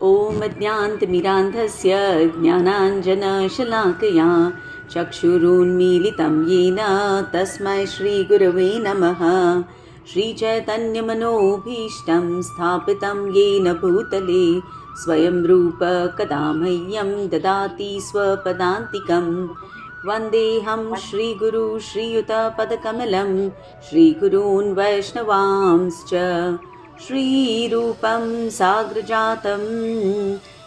ॐ अज्ञानतिमिरान्धस्य ज्ञानाञ्जनशलाकया चक्षुरुन्मीलितं येन तस्मै श्रीगुरवे नमः। श्रीचैतन्यमनोभीष्टं स्थापितं येन भूतले स्वयं रूप कदा मह्यं ददाति स्वपदान्तिकं। वन्देऽहं श्रीगुरु श्रीयुतपदकमलं श्रीगुरून् वैष्णवांश्च श्रीरूपं साग्रजातं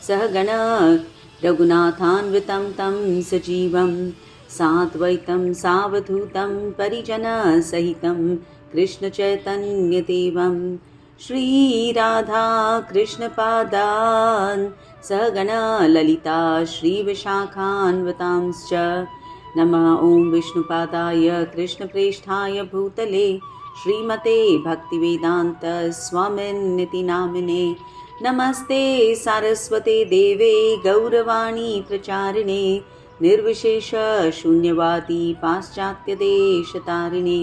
सहगण रघुनाथान्वितं तं सजीवं साद्वैतं सावधूतं परिजनसहितं कृष्णचैतन्यदेवं श्रीराधा कृष्णपादान् सहगण ललिता श्रीविशाखान्वितांश्च। नमः ॐ विष्णुपादाय कृष्णप्रेष्ठाय भूतले श्रीमते भक्तिवेदान्त स्वामिन्निति नामिने। नमस्ते सारस्वते देवे गौरवाणी प्रचारिणे निर्विशेष शून्यवादी पाश्चात्यदेशतारिणे।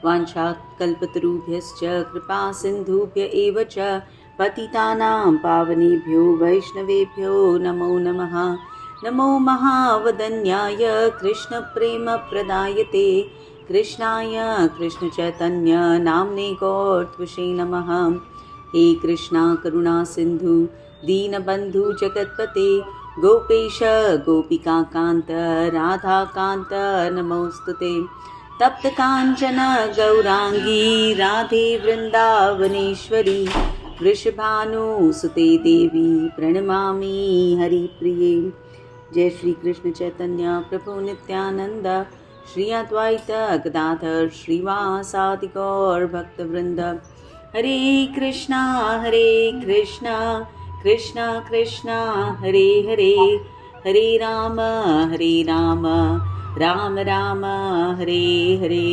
वाञ्छाकल्पतरुभ्यश्च कृपा सिन्धुभ्य एव च पतितानां पावनेभ्यो वैष्णवेभ्यो नमो नमः। नमो महावदन्याय कृष्णप्रेमप्रदायते कृष्णाय कृष्णचैतन्य नाम्ने गौरत्वसे नमः। हे कृष्णा करुणा सिन्धु दीनबन्धु जगत्पते गोपेश गोपिकान्त राधाकान्त नमोस्तुते। तप्त काञ्चन गौरांगी राधे वृन्दावनेश्वरी वृषभानुसुते देवी प्रणमामि हरिप्रिये। जय श्री कृष्ण चैतन्य प्रभु नित्यानंद श्री अद्वैत गदाधर श्रीवासादि गौर भक्तवृंद। हरे कृष्णा कृष्णा कृष्णा हरे हरे, हरे Ram Ram Ram Hare Hare.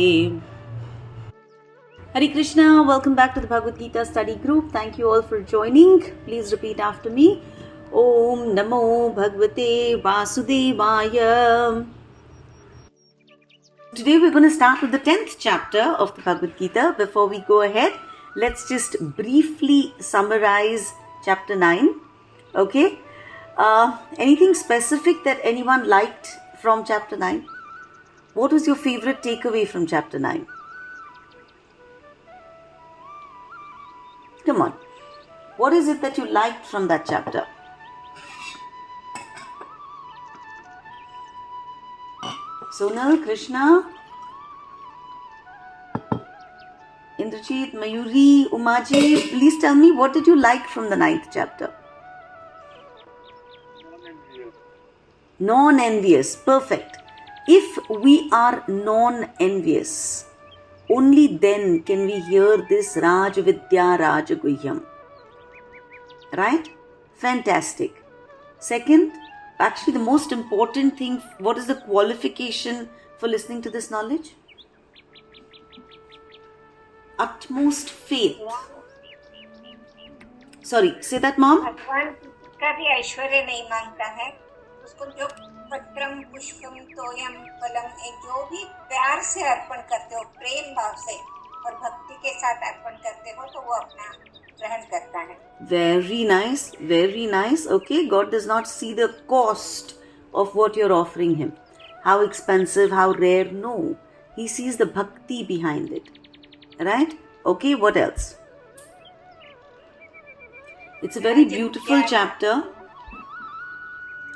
Hare Krishna, welcome back to the Bhagavad Gita study group. Thank you all for joining. Please repeat after me. Om Namo Bhagavate Vasudevaya. Today we're going to start with the 10th chapter of the Bhagavad Gita. Before we go ahead, let's just briefly summarize chapter 9. Okay? Anything specific that anyone liked from chapter 9? What was your favorite takeaway from chapter 9? Come on. What is it that you liked from that chapter? Sonal, Krishna, Indrajit, Mayuri, Umaji, please tell me, what did you like from the 9th chapter? Non-envious. Perfect. If we are non-envious, only then can we hear this Rajavidya Rajaguhyam. Right? Fantastic. Second, actually the most important thing, what is the qualification for listening to this knowledge? Utmost faith. Sorry, say that, Mom. भगवान का भी ऐश्वर्य नहीं मांगता है, उसको जो पत्रम पुष्पम तोयम फलम जो भी प्यार से अर्पण करते हो, प्रेम भाव से और भक्ति के साथ अर्पण करते हो, तो वो अपना ग्रहण करता है. Very nice, very nice. Okay, God does not see the cost of what you're offering Him. How expensive, how rare, no. He sees the bhakti behind it. Right? Okay, what else? It's a very beautiful chapter.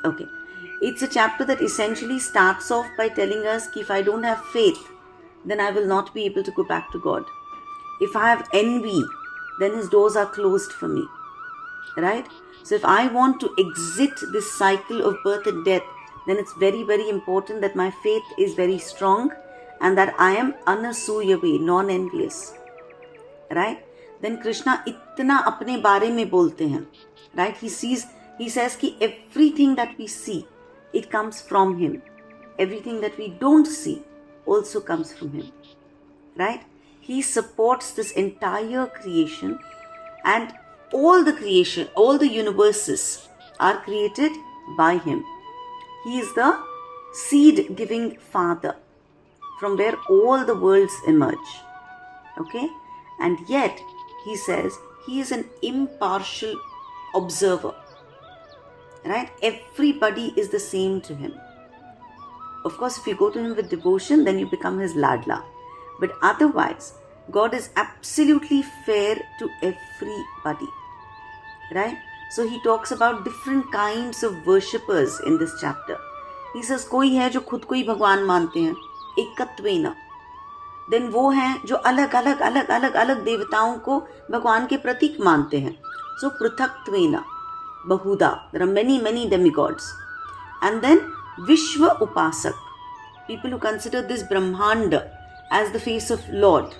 Okay. It's a chapter that essentially starts off by telling us that if I don't have faith, then I will not be able to go back to God. If I have envy, then His doors are closed for me. Right? So if I want to exit this cycle of birth and death, then it's very, very important that my faith is very strong and that I am anasuyave, non-envious. Right? Then Krishna itna apne bare mein bolte hain. Right? He says ki everything that we see, it comes from Him. Everything that we don't see also comes from Him. Right? He supports this entire creation, and all the creation, all the universes are created by Him. He is the seed-giving Father from where all the worlds emerge. Okay? And yet, He says He is an impartial observer. Right? Everybody is the same to him. Of course, if you go to him with devotion, then you become his ladla. But otherwise, God is absolutely fair to everybody. Right? So he talks about different kinds of worshippers in this chapter. He says, कोई है जो खुद को ही भगवान मानते हैं, एकत्वेन. Then वो हैं जो अलग अलग अलग अलग अलग देवताओं को भगवान के प्रतीक मानते हैं. So पृथक्त्वेन, बहुधा. There are many demigods. And then Vishwa Upasak, people who consider this Brahmanda as the face of Lord.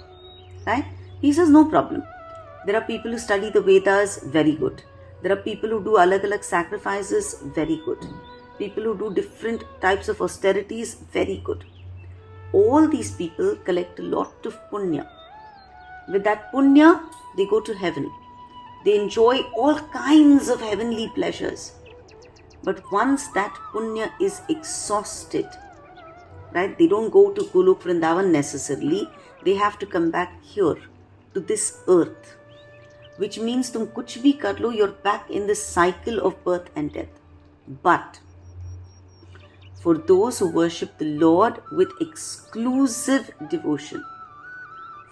Right? He says, no problem. There are people who study the Vedas, very good. There are people who do alag-alag sacrifices, very good. People who do different types of austerities, very good. All these people collect a lot of punya. With that punya, they go to heaven. They enjoy all kinds of heavenly pleasures. But once that punya is exhausted, right, they don't go to Golok Vrindavan necessarily. They have to come back here to this earth. Which means तुम कुछ भी कर लो, you're back in the cycle of birth and death. But for those who worship the Lord with exclusive devotion,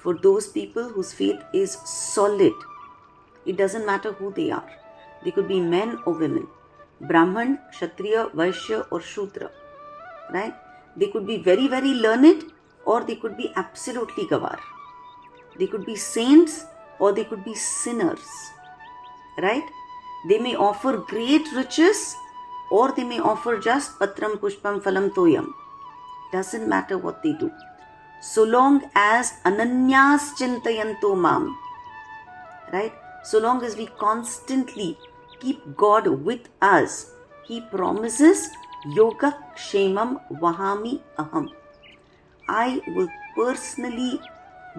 for those people whose faith is solid, it doesn't matter who they are. They could be men or women, Brahman, Kshatriya, Varsha or Shudra, right? They could be very learned, or they could be absolutely gavar. They could be saints, or they could be sinners, right? They may offer great riches, or they may offer just patram pushpam phalam toyam. Doesn't matter what they do. So long as ananyas chintayanto mam, right? So long as we constantly keep God with us, He promises yoga kshemam vahami aham. I will personally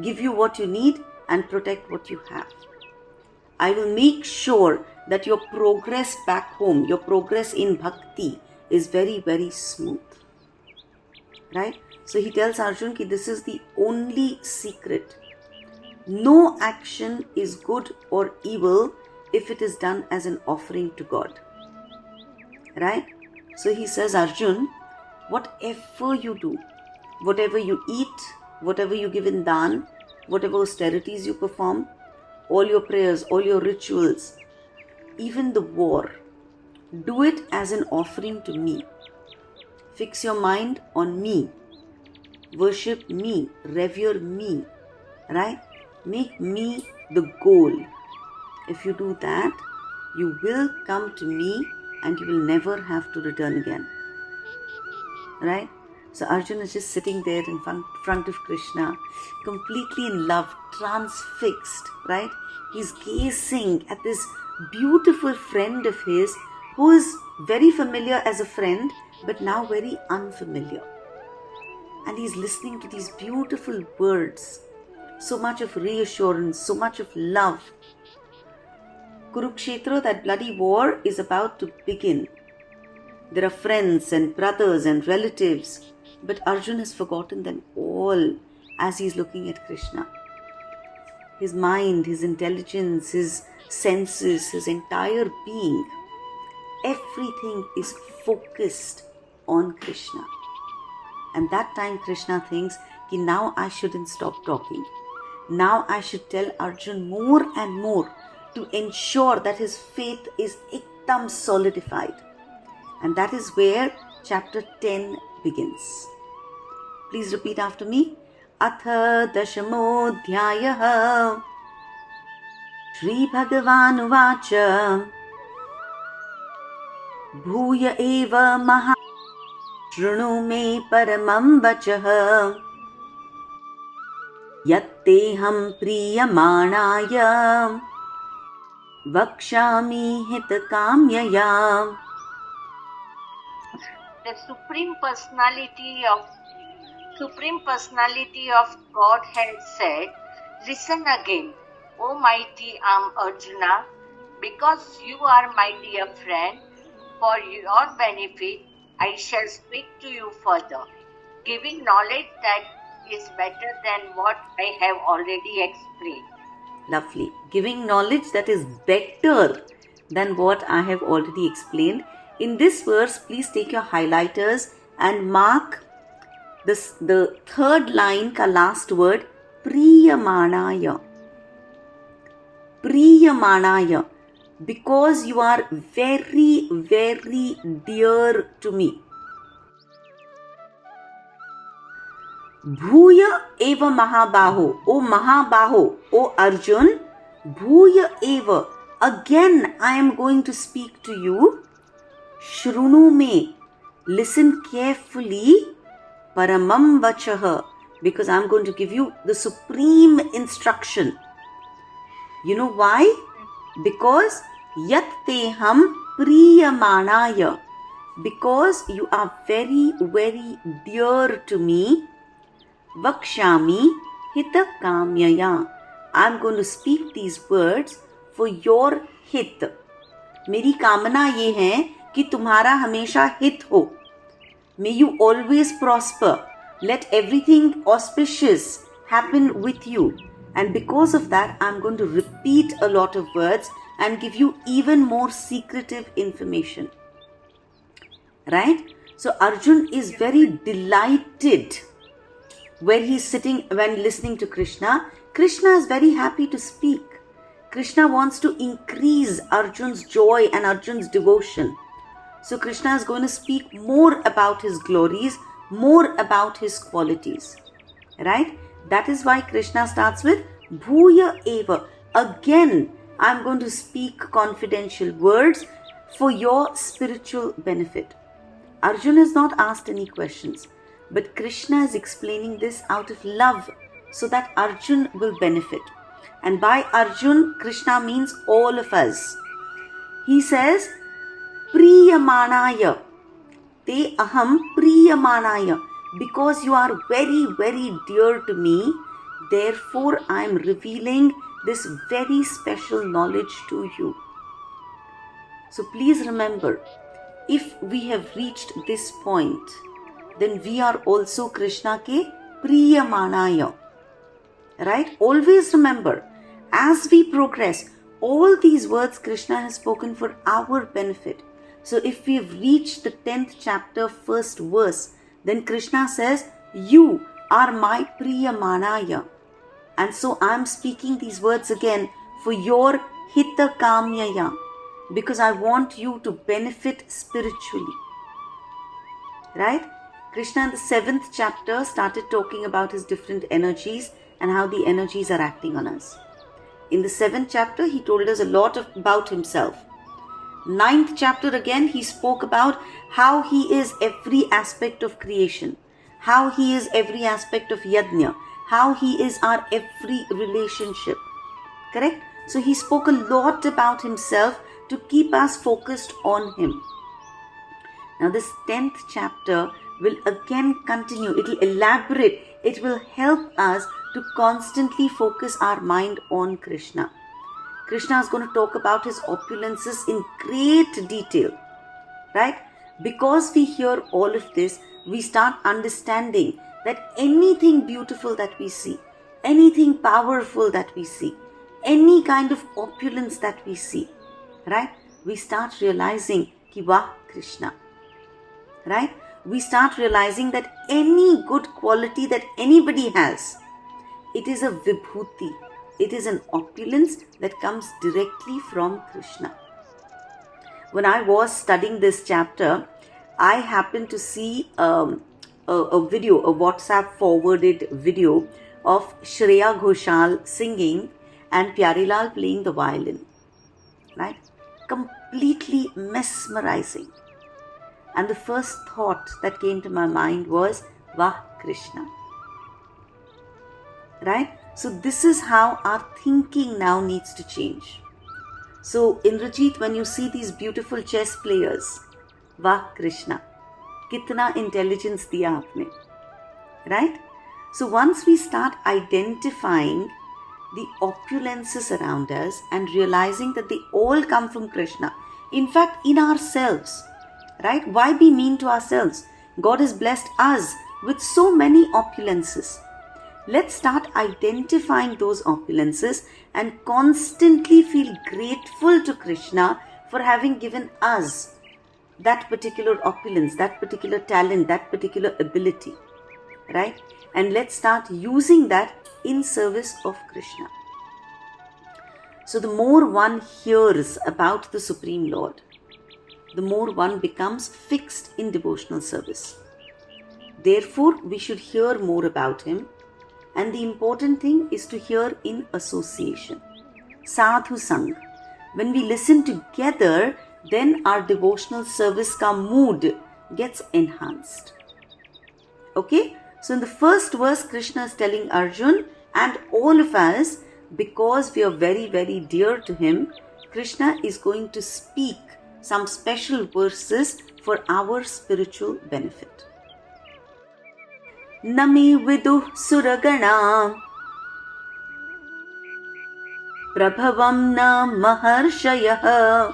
give you what you need and protect what you have. I will make sure that your progress back home, your progress in bhakti is very smooth. Right? So he tells Arjuna that this is the only secret. No action is good or evil if it is done as an offering to God. Right? So he says, Arjuna, whatever you do, whatever you eat, whatever you give in dhan, whatever austerities you perform, all your prayers, all your rituals, even the war, do it as an offering to me. Fix your mind on me. Worship me. Revere me. Right? Make me the goal. If you do that, you will come to me and you will never have to return again. Right? So Arjuna is just sitting there in front of Krishna, completely in love, transfixed, right? He's gazing at this beautiful friend of his who is very familiar as a friend, but now very unfamiliar. And he's listening to these beautiful words, so much of reassurance, so much of love. Kurukshetra, that bloody war, is about to begin. There are friends and brothers and relatives, but Arjuna has forgotten them all as he's looking at Krishna. His mind, his intelligence, his senses, his entire being, everything is focused on Krishna. And that time Krishna thinks, now I shouldn't stop talking. Now I should tell Arjuna more and more to ensure that his faith is ekdam solidified. And that is where chapter 10 begins. Please repeat after me. Atha dashamodhyayah. Shri Bhagavan uvacha. Bhuya eva maha. Shrunu me paramam vachah. Yatteham priyamanaya. Vakshami hitakamyaya. The Supreme Personality of Godhead said, "Listen again, O mighty Arjuna, because you are my dear friend, for your benefit I shall speak to you further, giving knowledge that is better than what I have already explained." Lovely. Giving knowledge that is better than what I have already explained. In this verse, please take your highlighters and mark the third line ka last word, Priyamanaya. Priyamanaya. Because you are very, very dear to me. Bhuya eva Mahabaho. O Mahabaho, O Arjun, Bhuya eva. Again I am going to speak to you. Shrunu me. Listen carefully. Paramam vachaha. Because I am going to give you the supreme instruction. You know why? Because yat teham priyamanaya. Because you are very, very dear to me. Vakshami hita kamyaya. I am going to speak these words for your hit. मेरी कामना ये है कि तुम्हारा हमेशा हित हो. May you always prosper. Let everything auspicious happen with you. And because of that, I'm going to repeat a lot of words and give you even more secretive information. Right? So Arjun is very delighted when he's sitting, when listening to Krishna. Krishna is very happy to speak. Krishna wants to increase Arjun's joy and Arjun's devotion. So Krishna is going to speak more about his glories, more about his qualities. Right? That is why Krishna starts with Bhuya eva. Again, I am going to speak confidential words for your spiritual benefit. Arjuna has not asked any questions, but Krishna is explaining this out of love so that Arjun will benefit. And by Arjun, Krishna means all of us. He says, Priyamanaya. Te aham priyamanaya. Because you are very, very dear to me, therefore I am revealing this very special knowledge to you. So please remember, if we have reached this point, then we are also Krishna ke Priyamanaya. Right? Always remember, as we progress, all these words Krishna has spoken for our benefit. So if we have reached the 10th chapter, first verse, then Krishna says, you are my Priyamanaya. And so I am speaking these words again for your Hita Kamyaya, because I want you to benefit spiritually. Right? Krishna in the 7th chapter started talking about his different energies and how the energies are acting on us. In the 7th chapter, he told us a lot about himself. 9th chapter again, he spoke about how he is every aspect of creation, how he is every aspect of yajna, how he is our every relationship. Correct? So he spoke a lot about himself to keep us focused on him. Now this 10th chapter will again continue. It will elaborate. It will help us to constantly focus our mind on Krishna. Krishna is going to talk about his opulences in great detail. Right? Because we hear all of this, we start understanding that anything beautiful that we see, anything powerful that we see, any kind of opulence that we see, right? We start realizing ki wah Krishna. Right? We start realizing that any good quality that anybody has, it is a vibhuti. It is an opulence that comes directly from Krishna. When I was studying this chapter, I happened to see a video, a WhatsApp forwarded video of Shreya Ghoshal singing and Pyarilal playing the violin. Right? Completely mesmerizing. And the first thought that came to my mind was, Vah Krishna. Right? So this is how our thinking now needs to change. So Indrajit, when you see these beautiful chess players, Vah Krishna, kitna intelligence diya aapne. Right? So once we start identifying the opulences around us and realizing that they all come from Krishna, in fact in ourselves, right? Why be mean to ourselves? God has blessed us with so many opulences. Let's start identifying those opulences and constantly feel grateful to Krishna for having given us that particular opulence, that particular talent, that particular ability, right? And let's start using that in service of Krishna. So the more one hears about the Supreme Lord, the more one becomes fixed in devotional service. Therefore, we should hear more about him, and the important thing is to hear in association. Sadhu Sang. When we listen together, then our devotional service ka mood gets enhanced. Okay? So in the first verse, Krishna is telling Arjuna and all of us, because we are very, very dear to him, Krishna is going to speak some special verses for our spiritual benefit. Nami viduh suragana prabhavam na maharshayah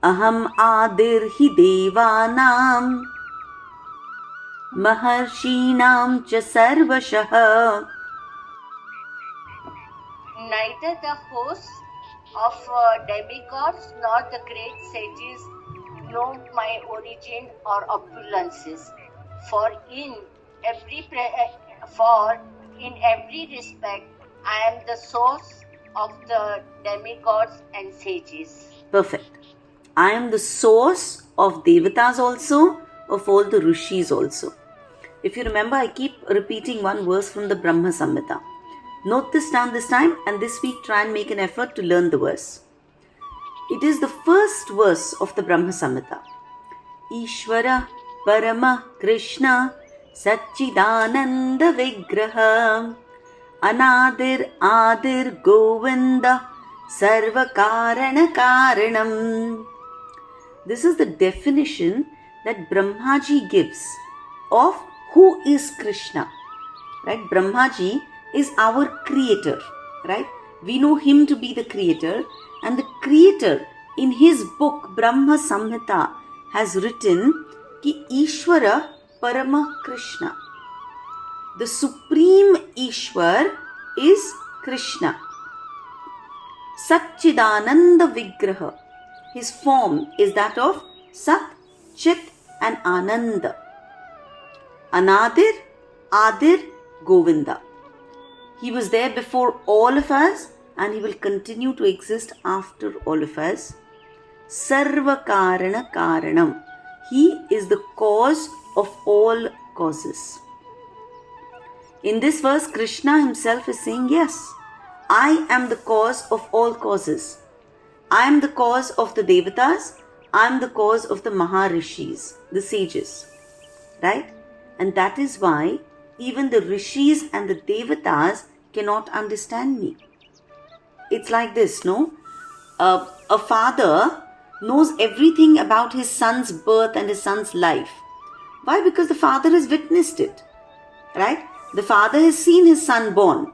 aham adirhi devanam maharshinam cha sarvashah. Neither the hosts of demigods nor the great sages know my origin or opulences. For in every respect, I am the source of the demigods and sages. Perfect. I am the source of devatas also, of all the rishis also. If you remember, I keep repeating one verse from the Brahma Samhita. Note this down this time, and this week try and make an effort to learn the verse. It is the first verse of the Brahma Samhita. Ishvara Parama Krishna Satchidananda Vigraha Anadir Adir Govinda Sarva Karana Karanam. This is the definition that Brahmaji gives of who is Krishna. Right? Brahmaji is our creator, right? We know him to be the creator, and the creator in his book Brahma Samhita has written ki Ishvara Parama Krishna. The supreme Ishwar is Krishna. Satchidananda Vigraha. His form is that of Sat, Chit and Ananda. Anadir, Adir, Govinda. He was there before all of us, and he will continue to exist after all of us. Sarva Karana Karanam. He is the cause of all causes. In this verse, Krishna himself is saying, yes, I am the cause of all causes. I am the cause of the devatas. I am the cause of the maharishis, the sages. Right? And that is why even the rishis and the devatas cannot understand me. It's like this, no? A father knows everything about his son's birth and his son's life. Why? Because the father has witnessed it. Right? The father has seen his son born.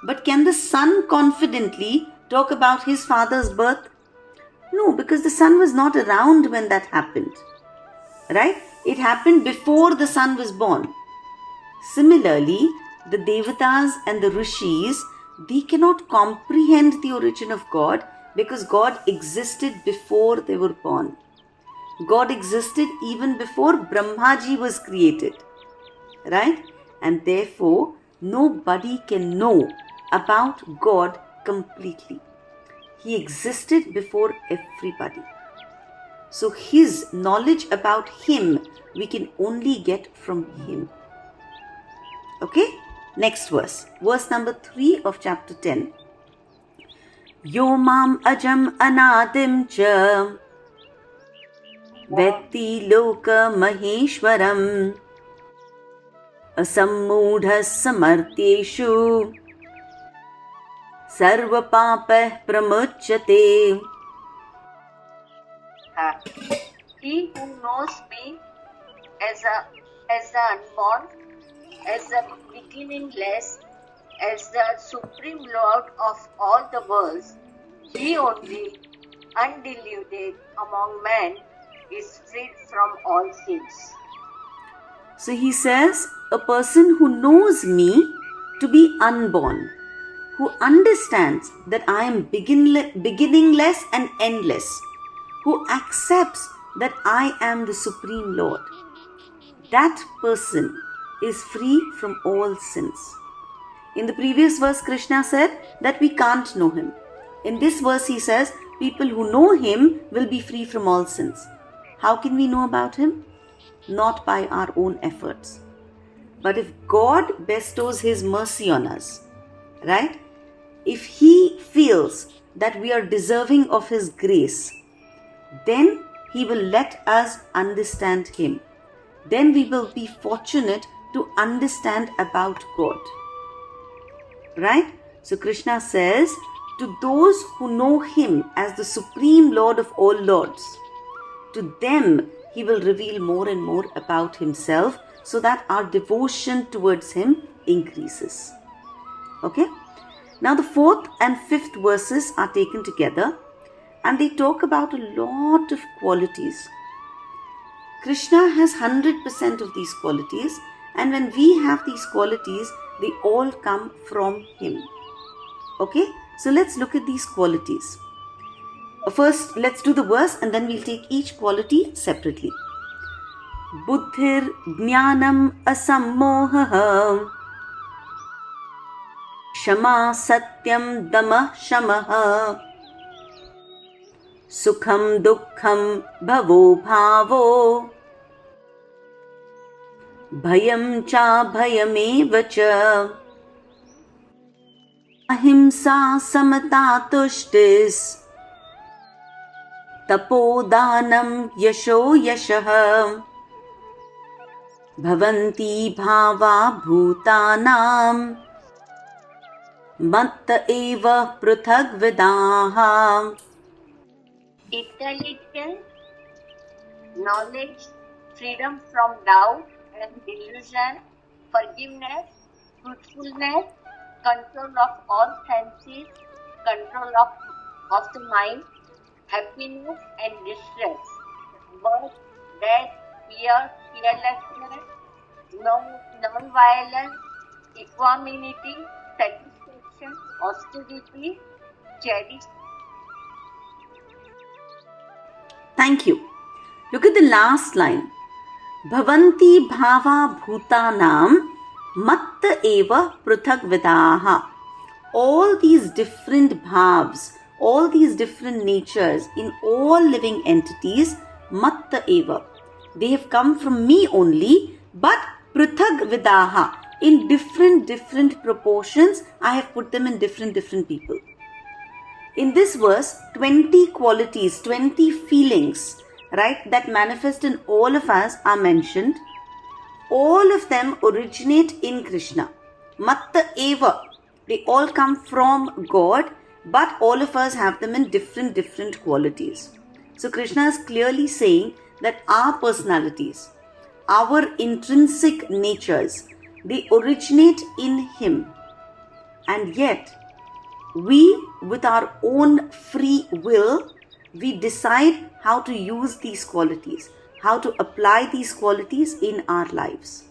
But can the son confidently talk about his father's birth? No, because the son was not around when that happened. Right? It happened before the son was born. Similarly, the devatas and the rishis, they cannot comprehend the origin of God because God existed before they were born. God existed even before Brahmaji was created. Right? And therefore, nobody can know about God completely. He existed before everybody. So his knowledge about him, we can only get from him. Okay? Next verse. Verse number 3 of chapter 10. Yo mam ajam anadim cha vetti loka maheshwaram asammudha samartyeshu sarva papah pramuchyate. He who knows me as the unborn, as the beginningless, as the Supreme Lord of all the worlds, he only, undeluded among men, is freed from all sins. So he says, a person who knows me to be unborn, who understands that I am beginningless and endless, who accepts that I am the Supreme Lord, that person is free from all sins. In the previous verse, Krishna said that we can't know him. In this verse, he says people who know him will be free from all sins. How can we know about him? Not by our own efforts. But if God bestows his mercy on us, right? If he feels that we are deserving of his grace, then he will let us understand him. Then we will be fortunate to understand about God. Right? So Krishna says, to those who know him as the Supreme Lord of all lords, to them he will reveal more and more about himself so that our devotion towards him increases. Okay? Now the 4th and 5th verses are taken together and they talk about a lot of qualities. Krishna has 100% of these qualities, and when we have these qualities, they all come from him. Okay? So let's look at these qualities. First, let's do the verse and then we'll take each quality separately. Buddhir jnanam asammohah Shama satyam dama shamaha Sukham dukkham bhavo bhavo Bhayam cha bhayameva cha Ahimsa samata tushtis Tapodanam yasho yashah Bhavanti bhava bhutanam Matta eva pruthag vidaha. Intelligence, knowledge, freedom from doubt and delusion, forgiveness, truthfulness, control of all senses, control of the mind, happiness and distress, birth, death, fear, fearlessness, non-violence, equanimity, satisfaction, austerity, charity. Thank you. Look at the last line. Bhavanti bhava bhutanam matta eva pruthak vidaha. All these different bhavs, all these different natures in all living entities, matta eva. They have come from me only, but pruthak vidaha. In different proportions, I have put them in different people. In this verse, 20 qualities, 20 feelings, right, that manifest in all of us are mentioned. All of them originate in Krishna. Matta eva. They all come from God, but all of us have them in different qualities. So Krishna is clearly saying that our personalities, our intrinsic natures, they originate in him. And yet, we, with our own free will, we decide how to use these qualities, how to apply these qualities in our lives.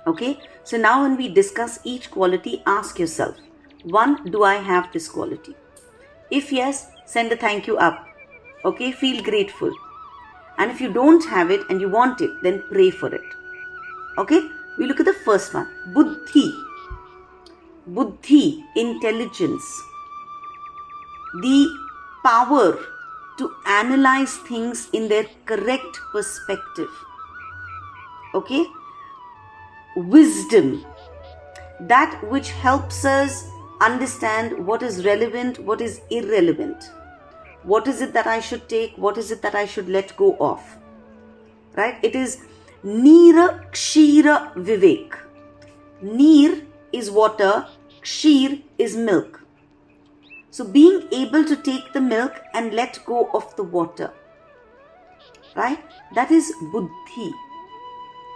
Okay, so now when we discuss each quality, ask yourself, 1, do I have this quality? If yes, send a thank you up. Okay, feel grateful. And if you don't have it and you want it, then pray for it. Okay, we look at the first one, buddhi. Buddhi, intelligence, the power to analyze things in their correct perspective. Okay? Wisdom, that which helps us understand what is relevant, what is irrelevant. What is it that I should take? What is it that I should let go of? Right? It is Nira Kshira Vivek. Neer is water, Kshir is milk. So being able to take the milk and let go of the water, right? That is buddhi.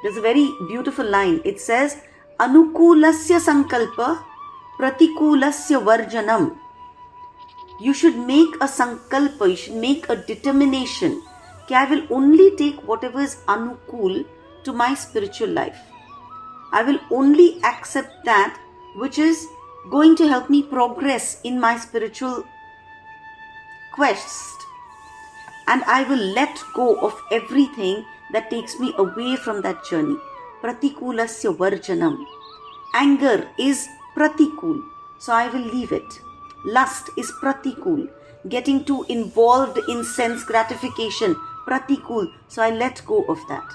There's a very beautiful line. It says, Anukulasya sankalpa pratikulasya varjanam. You should make a sankalpa, you should make a determination that I will only take whatever is anukul to my spiritual life. I will only accept that which is going to help me progress in my spiritual quest. and I will let go of everything that takes me away from that journey. Pratikulasya varjanam. Anger is pratikul, so I will leave it. Lust is pratikul. Getting too involved in sense gratification, pratikul, so I let go of that.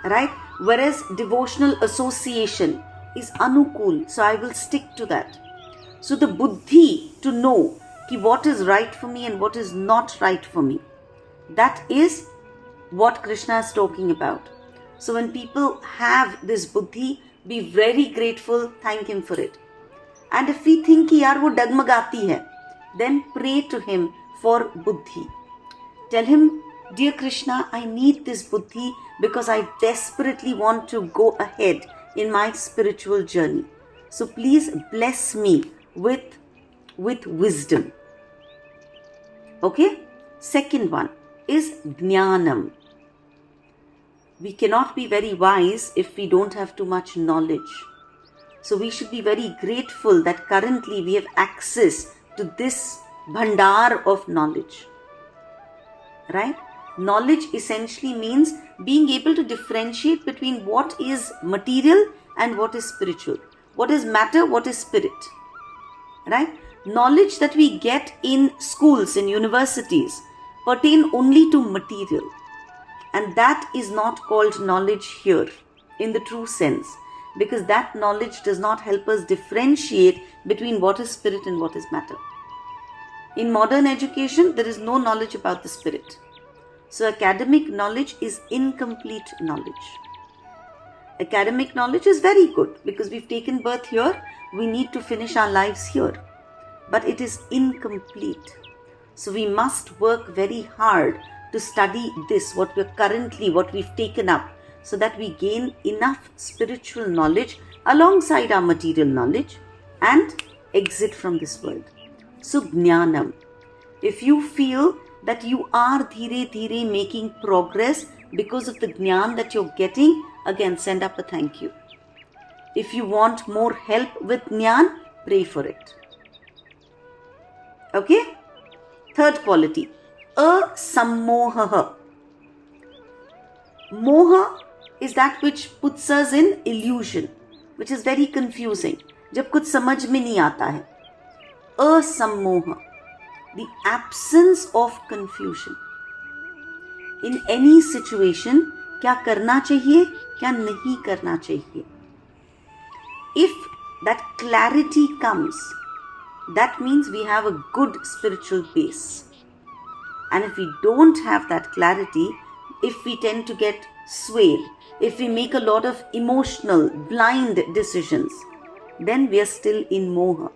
Right? Whereas devotional association is anukul, so I will stick to that. So the buddhi to know what is right for me and what is not right for me, that is what Krishna is talking about. So when people have this buddhi, be very grateful, thank him for it. And if we think ki yaar wo dagmagati hai, then pray to him for buddhi. Tell him, dear Krishna, I need this buddhi because I desperately want to go ahead in my spiritual journey. So please bless me with wisdom. Okay? Second one is jnanam. We cannot be very wise if we don't have too much knowledge. So we should be very grateful that currently we have access to this bhandar of knowledge. Right? Knowledge essentially means being able to differentiate between what is material and what is spiritual. What is matter, what is spirit. Right? Knowledge that we get in schools, in universities, pertain only to material. And that is not called knowledge here in the true sense, because that knowledge does not help us differentiate between what is spirit and what is matter. In modern education, there is no knowledge about the spirit. So academic knowledge is incomplete knowledge. Academic knowledge is very good because we've taken birth here, we need to finish our lives here. But it is incomplete. So we must work very hard to study this, what we've taken up, so that we gain enough spiritual knowledge alongside our material knowledge and exit from this world. So jnanam. If you feel that you are dhire making progress because of the jnan that you're getting, again send up a thank you. If you want more help with jnan, pray for it. Okay? Third quality, asammoha. Moha is that which puts us in illusion, which is very confusing. जब कुछ समझ में नहीं आता है. Asammoha, the absence of confusion. In any situation, क्या करना चाहिए, क्या नहीं करना चाहिए. If that clarity comes, that means we have a good spiritual base. And if we don't have that clarity, if we tend to get swayed, if we make a lot of emotional, blind decisions, then we are still in moha.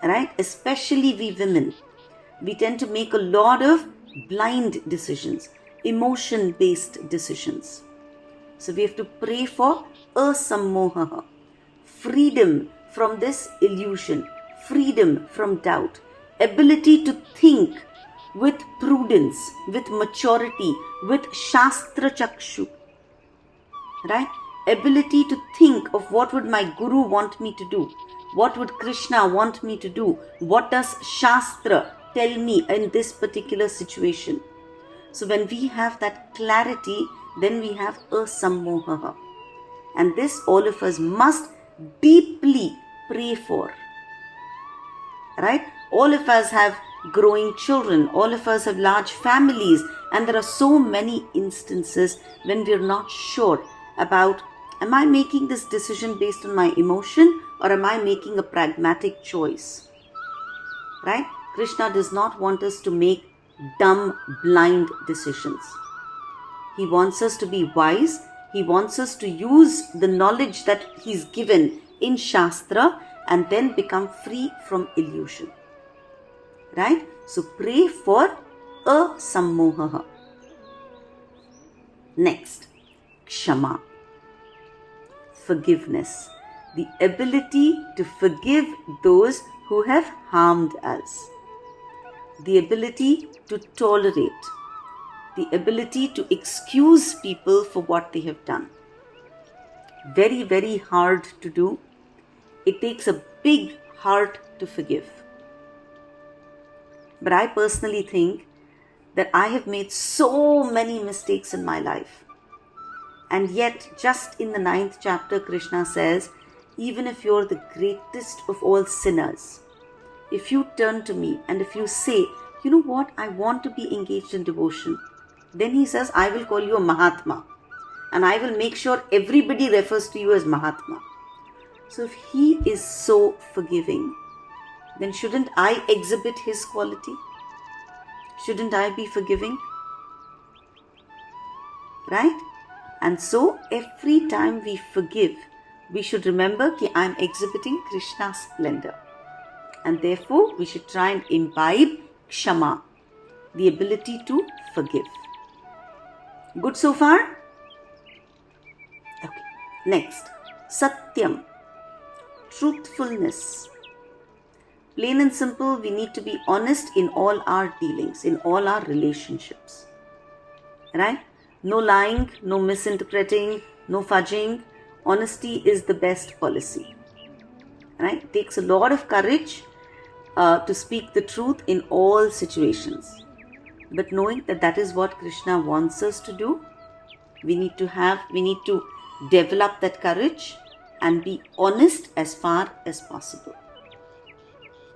Right? Especially we women. We tend to make a lot of blind decisions, emotion-based decisions. So we have to pray for asammoha, freedom from this illusion, freedom from doubt, ability to think with prudence, with maturity, with Śāstra-Chakshu. Right? Ability to think of what would my Guru want me to do? What would Krishna want me to do? What does Shastra tell me in this particular situation? So when we have that clarity, then we have asammoha. And this all of us must deeply pray for. Right? All of us have growing children, all of us have large families, and there are so many instances when we're not sure about, am I making this decision based on my emotion or am I making a pragmatic choice? Right? Krishna does not want us to make dumb, blind decisions. He wants us to be wise. He wants us to use the knowledge that he's given in Shastra and then become free from illusion. Right? So pray for asammoha. Next, kshama. Forgiveness. The ability to forgive those who have harmed us. The ability to tolerate. The ability to excuse people for what they have done. Very, very hard to do. It takes a big heart to forgive. But I personally think that I have made so many mistakes in my life. And yet, just in the 9th chapter, Krishna says, even if you're the greatest of all sinners, if you turn to me and if you say, you know what, I want to be engaged in devotion, then he says, I will call you a Mahatma. And I will make sure everybody refers to you as Mahatma. So if he is so forgiving, then shouldn't I exhibit his quality? Shouldn't I be forgiving? Right? And so every time we forgive, we should remember that I am exhibiting Krishna's splendor. And therefore, we should try and imbibe Kshama, the ability to forgive. Good so far? Okay. Next, Satyam, truthfulness. Plain and simple, we need to be honest in all our dealings, in all our relationships. Right? No lying, no misinterpreting, no fudging. Honesty is the best policy. Right? It takes a lot of courage to speak the truth in all situations. But knowing that that is what Krishna wants us to do, we need to develop that courage and be honest as far as possible.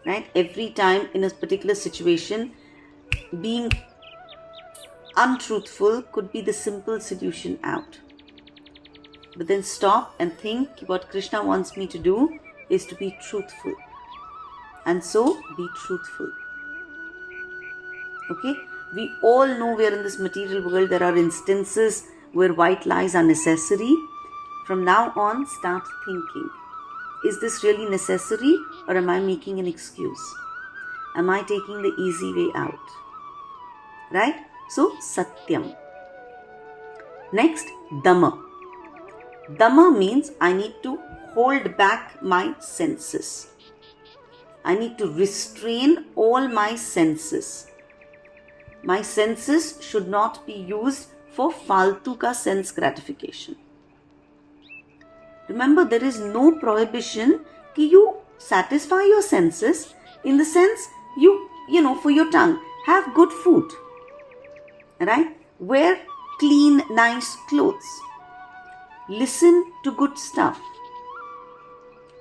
Right? Every time in a particular situation, being untruthful could be the simple solution out. But then stop and think what Krishna wants me to do is to be truthful. And so be truthful. Okay? We all know we are in this material world. There are instances where white lies are necessary. From now on, start thinking. Is this really necessary, or am I making an excuse? Am I taking the easy way out? Right? So, Satyam. Next, Dhamma. Dhamma means I need to hold back my senses. I need to restrain all my senses. My senses should not be used for faltu ka sense gratification. Remember, there is no prohibition that you satisfy your senses in the sense you for your tongue, have good food. Right? Wear clean, nice clothes. Listen to good stuff.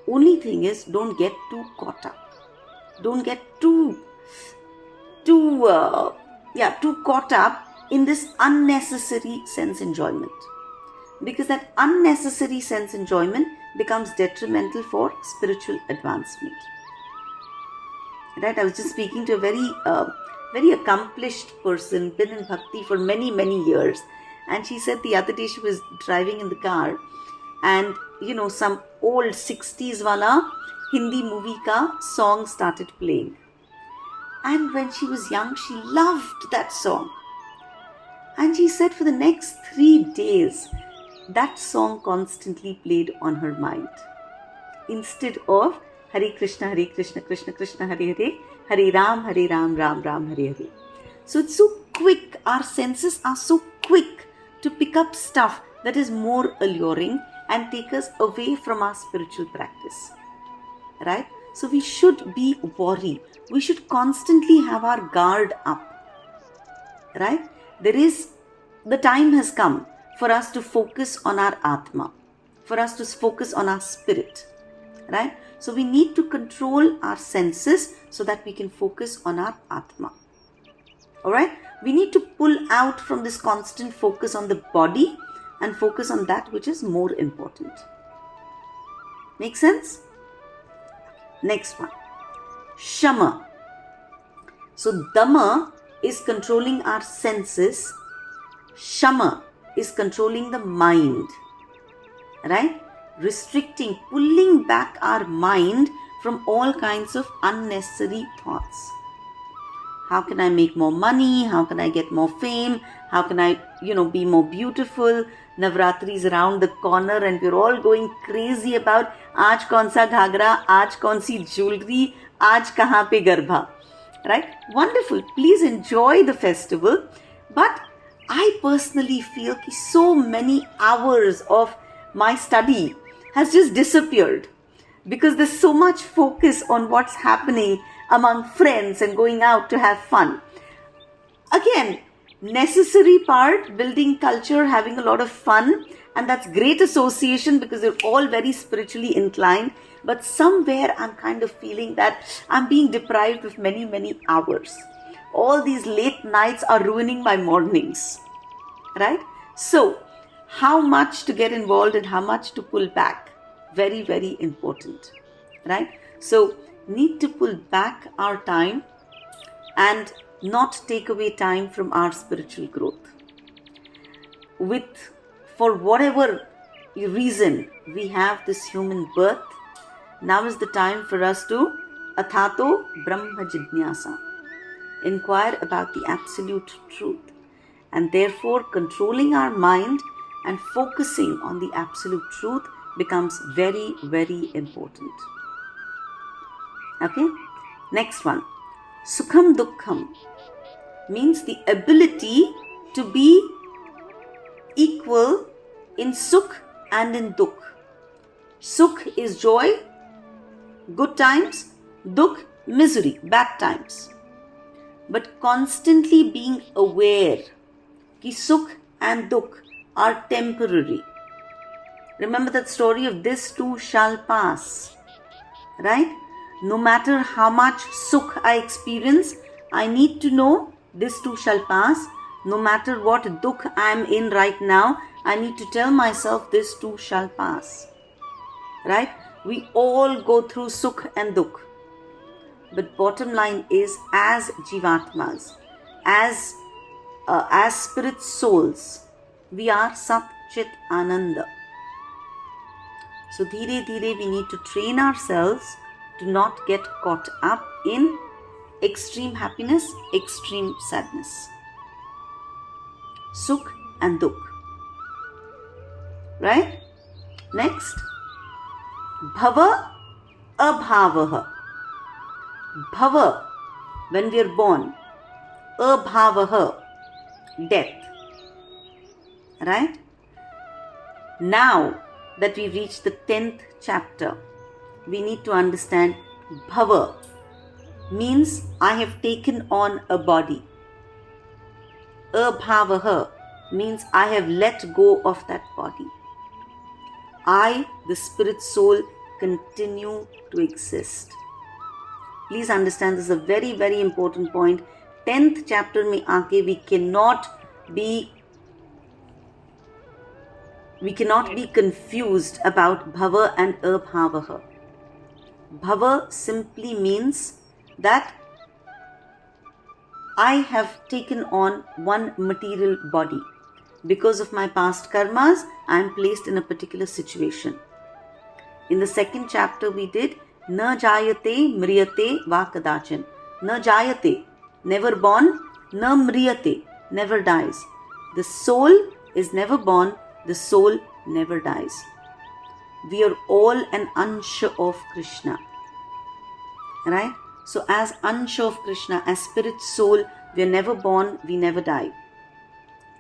Only thing is, don't get too caught up. Don't get too caught up in this unnecessary sense enjoyment. Because that unnecessary sense enjoyment becomes detrimental for spiritual advancement. Right? I was just speaking to a very accomplished person, been in bhakti for many, many years. And she said the other day she was driving in the car and, some old 60s wala Hindi movie ka song started playing. And when she was young, she loved that song. And she said for the next 3 days, that song constantly played on her mind. Instead of Hare Krishna, Krishna Krishna, Hare Hare, Hare Ram, Ram Ram, Hare Hare. So it's so quick, our senses are so quick to pick up stuff that is more alluring and take us away from our spiritual practice. Right? So we should be worried. We should constantly have our guard up. Right? The time has come for us to focus on our Atma, for us to focus on our spirit. Right? So we need to control our senses so that we can focus on our Atma. Alright? We need to pull out from this constant focus on the body and focus on that which is more important. Make sense? Next one. Shama. So Dhamma is controlling our senses. Shama is controlling the mind. Right? Restricting, pulling back our mind from all kinds of unnecessary thoughts. How can I make more money? How can I get more fame? How can I, be more beautiful? Navratri is around the corner and we're all going crazy about aaj kaun sa ghagra, aaj kaun si jewelry, aaj kahan pe garbha. Right? Wonderful. Please enjoy the festival. But I personally feel that so many hours of my study has just disappeared because there's so much focus on what's happening among friends and going out to have fun. again, necessary part, building culture, having a lot of fun, and that's great association because they're all very spiritually inclined. But somewhere I'm kind of feeling that I'm being deprived of many, many hours. All these late nights are ruining my mornings, right? So, how much to get involved and how much to pull back? Very, very important, right? So, need to pull back our time and not take away time from our spiritual growth. For whatever reason we have this human birth, now is the time for us to Athato Brahma Jidnyasa, inquire about the absolute truth, and therefore controlling our mind and focusing on the absolute truth becomes very, very important. Okay, next one. Sukham Dukkham means the ability to be equal in Sukh and in Dukh. Sukh is joy, good times, Dukh, misery, bad times. But constantly being aware that Sukh and Dukh are temporary. Remember that story of this too shall pass, right? No matter how much Sukh I experience, I need to know this too shall pass. No matter what Dukh I am in right now, I need to tell myself this too shall pass, right? We all go through Sukh and Dukh. But bottom line is, as Jivatmas, as spirit souls, we are Sat Chit Ananda. So dhire dhire we need to train ourselves to not get caught up in extreme happiness, extreme sadness. Sukh and Dukh. Right? Next. Bhava Abhavaha. Bhava, when we are born. Abhavaha, death. Right? Now that we've reached the 10th chapter, we need to understand Bhava means I have taken on a body. Abhavaha means I have let go of that body. I, the spirit soul, continue to exist. Please understand, this is a very, very important point. 10th chapter mein aake we cannot be confused about Bhava and Abhavaha. Bhava simply means that I have taken on one material body. Because of my past karmas, I am placed in a particular situation. In the 2nd chapter we did Na jayate mriyate va kadachan. Na jayate, never born. Na mriyate, never dies. The soul is never born. The soul never dies. We are all an ansha of Krishna. Right? So as ansha of Krishna, as spirit soul, we are never born, we never die.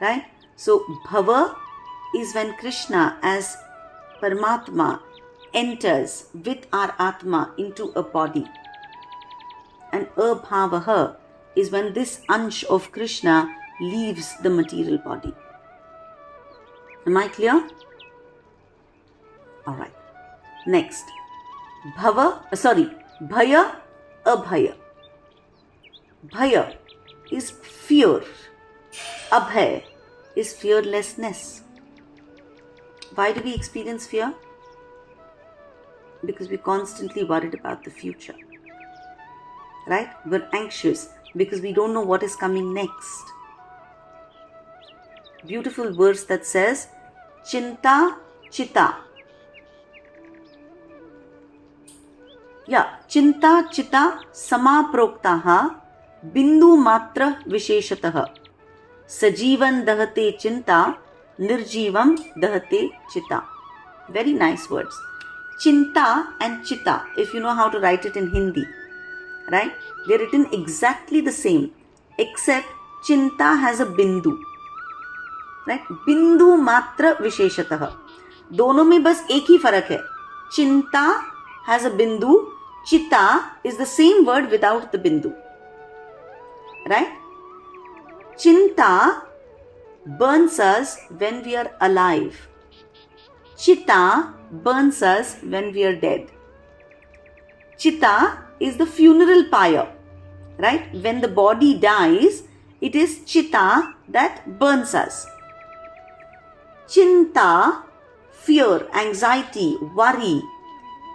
Right? So Bhava is when Krishna as Paramatma enters with our Atma into a body. And Abhavaha is when this Ansh of Krishna leaves the material body. Am I clear? Alright. Next. Bhaya, Abhaya. Bhaya is fear. Abhay is fearlessness. Why do we experience fear? Because we're constantly worried about the future. Right? We're anxious because we don't know what is coming next. Beautiful verse that says, Chinta Chita. Chinta Chita Samaproktaha Bindu Matra Visheshataha. Sajivan Dahate Chinta Nirjivam Dahate Chita. Very nice words. Chinta and Chita, if you know how to write it in Hindi, right? They're written exactly the same, except Chinta has a Bindu. Right? Bindu Matra Visheshataha. दोनों में बस एक ही फर्क है. Chinta has a Bindu. Chita is the same word without the Bindu. Right? Chinta burns us when we are alive. Chitta burns us when we are dead. Chitta is the funeral pyre, right? When the body dies, it is chitta that burns us. Chinta, fear, anxiety, worry,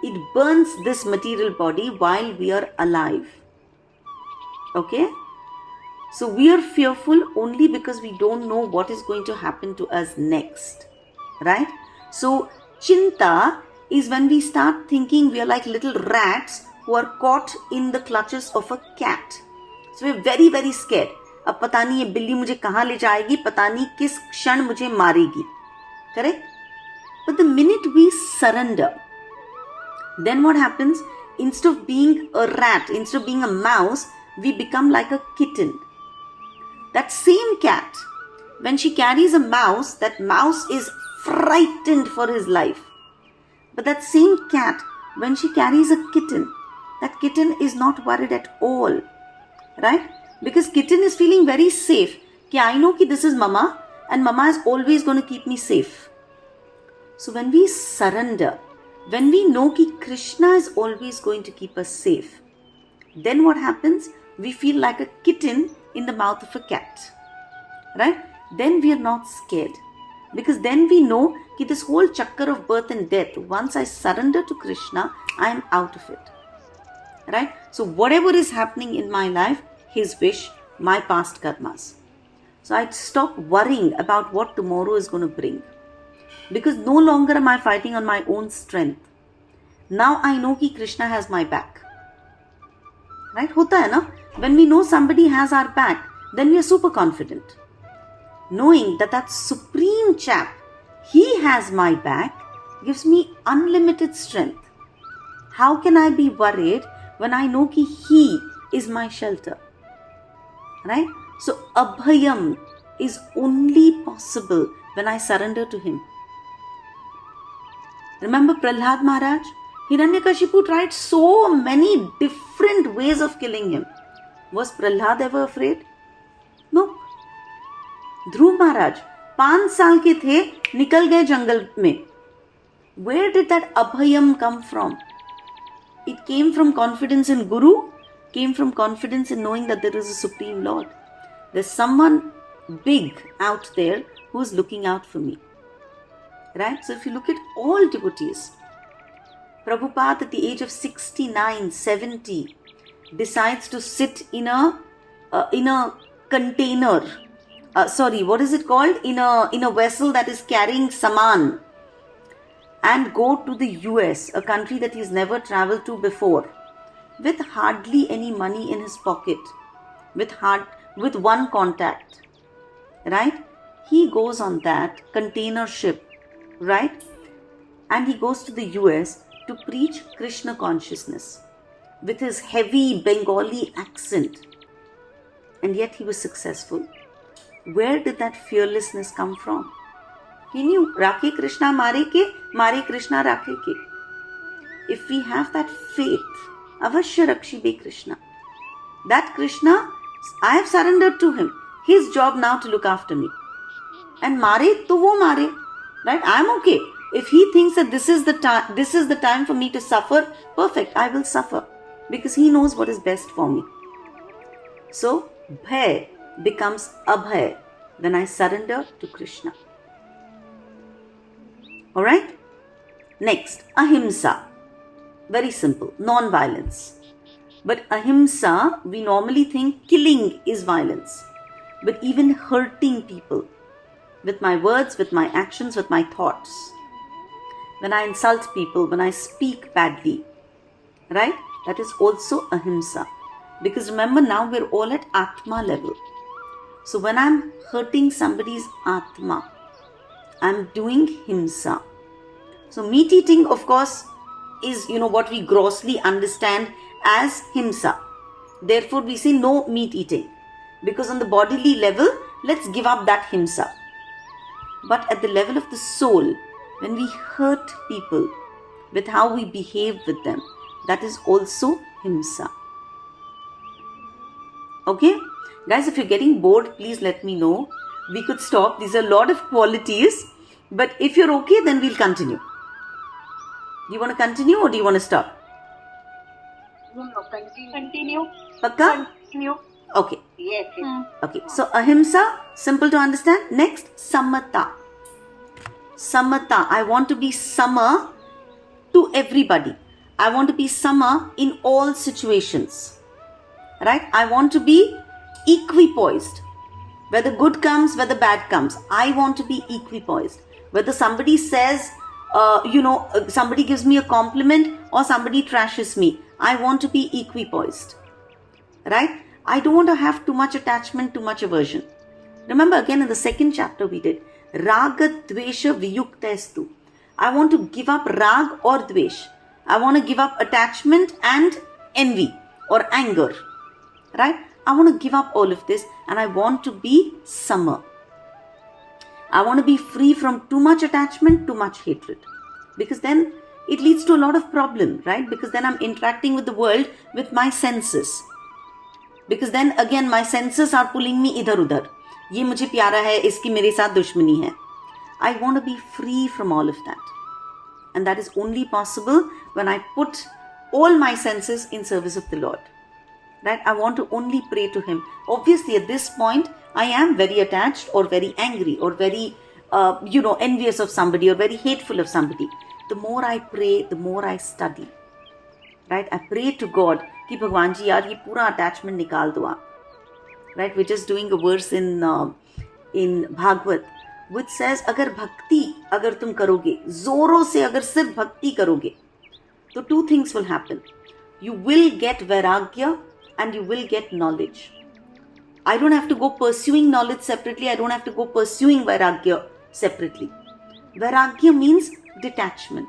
it burns this material body while we are alive. Okay? So we are fearful only because we don't know what is going to happen to us next. Right? So chinta is when we start thinking we are like little rats who are caught in the clutches of a cat. So we are very, very scared. अब पता नहीं ये बिल्ली मुझे कहाँ ले जाएगी, पता नहीं किस क्षण मुझे मारेगी. Correct? But the minute we surrender, then what happens? Instead of being a rat, instead of being a mouse, we become like a kitten. That same cat, when she carries a mouse, that mouse is frightened for his life. But that same cat, when she carries a kitten, that kitten is not worried at all. Right? Because kitten is feeling very safe. Ki I know ki this is mama and mama is always going to keep me safe. So when we surrender, when we know ki Krishna is always going to keep us safe, then what happens? We feel like a kitten in the mouth of a cat. Right? Then we are not scared. Because then we know that this whole chakkar of birth and death, once I surrender to Krishna, I am out of it. Right? So whatever is happening in my life, his wish, my past karmas. So I stop worrying about what tomorrow is going to bring. Because no longer am I fighting on my own strength. Now I know that Krishna has my back. Right? Hota hai na? When we know somebody has our back, then we are super confident. Knowing that that supreme chap, he has my back, gives me unlimited strength. How can I be worried when I know that he is my shelter? Right? So abhayam is only possible when I surrender to him. Remember Prahlad Maharaj? Hiranyakashipu tried so many different ways of killing him. Was Prahlad ever afraid? No. Dhruv Maharaj, 5 साल के थे, निकल गए जंगल में. Where did that abhayam come from? It came from confidence in Guru, came from confidence in knowing that there is a Supreme Lord. There's someone big out there who's looking out for me. Right? So if you look at all devotees, Prabhupada at the age of 69, 70 decides to sit in a container. What is it called? In a vessel that is carrying saman, and go to the US, a country that he's never traveled to before, with hardly any money in his pocket, with one contact. Right? He goes on that container ship, right? And he goes to the US to preach Krishna consciousness with his heavy Bengali accent. And yet he was successful. Where did that fearlessness come from? He knew, Rakhe Krishna mare ke, mare Krishna rakhe ke. If we have that faith, avashya rakshibe Krishna. That Krishna, I have surrendered to him. His job now to look after me. And mare to wo mare. Right? I am okay. If he thinks that this is the time for me to suffer, perfect, I will suffer. Because he knows what is best for me. So, bhay becomes abhay when I surrender to Krishna. Alright? Next, ahimsa. Very simple, non-violence. But ahimsa, we normally think killing is violence. But even hurting people, with my words, with my actions, with my thoughts. When I insult people, when I speak badly, right? That is also ahimsa. Because remember, now we're all at Atma level. So when I'm hurting somebody's Atma, I'm doing himsa. So meat eating, of course, is, what we grossly understand as himsa. Therefore, we say no meat eating. Because on the bodily level, let's give up that himsa. But at the level of the soul, when we hurt people with how we behave with them, that is also himsa. Okay? Guys, if you're getting bored, please let me know. We could stop. These are a lot of qualities. But if you're okay, then we'll continue. Do you want to continue or do you want to stop? No, continue. Continue. Pakka? Continue. Okay. Yes, yes. Okay. So ahimsa, simple to understand. Next, samata. Samata. I want to be sama to everybody. I want to be sama in all situations. Right? I want to be equipoised. Whether good comes, whether bad comes, I want to be equipoised. Whether somebody says, somebody gives me a compliment or somebody trashes me, I want to be equipoised. Right? I don't want to have too much attachment, too much aversion. Remember again in the second chapter we did, raga dvesha viyuktestu. I want to give up rag or dvesh. I want to give up attachment and envy or anger. Right? I want to give up all of this and I want to be sama. I want to be free from too much attachment, too much hatred. Because then it leads to a lot of problem, right? Because then I'm interacting with the world with my senses. Because then again my senses are pulling me idhar udhar. Ye mujhe pyara hai, iski mere saath dushmani hai. I want to be free from all of that. And that is only possible when I put all my senses in service of the Lord. Right? I want to only pray to Him. Obviously, at this point, I am very attached or very angry or very, envious of somebody or very hateful of somebody. The more I pray, the more I study. Right? I pray to God, कि भगवान जी यार ये पूरा attachment निकाल दो आप. Right? We're just doing a verse in Bhagavad, which says, अगर भक्ति अगर तुम करोगे, जोरों से अगर सिर्फ भक्ति करोगे, तो two things will happen. You will get vairagya and you will get knowledge. I don't have to go pursuing knowledge separately. I don't have to go pursuing vairagya separately. Vairagya means detachment.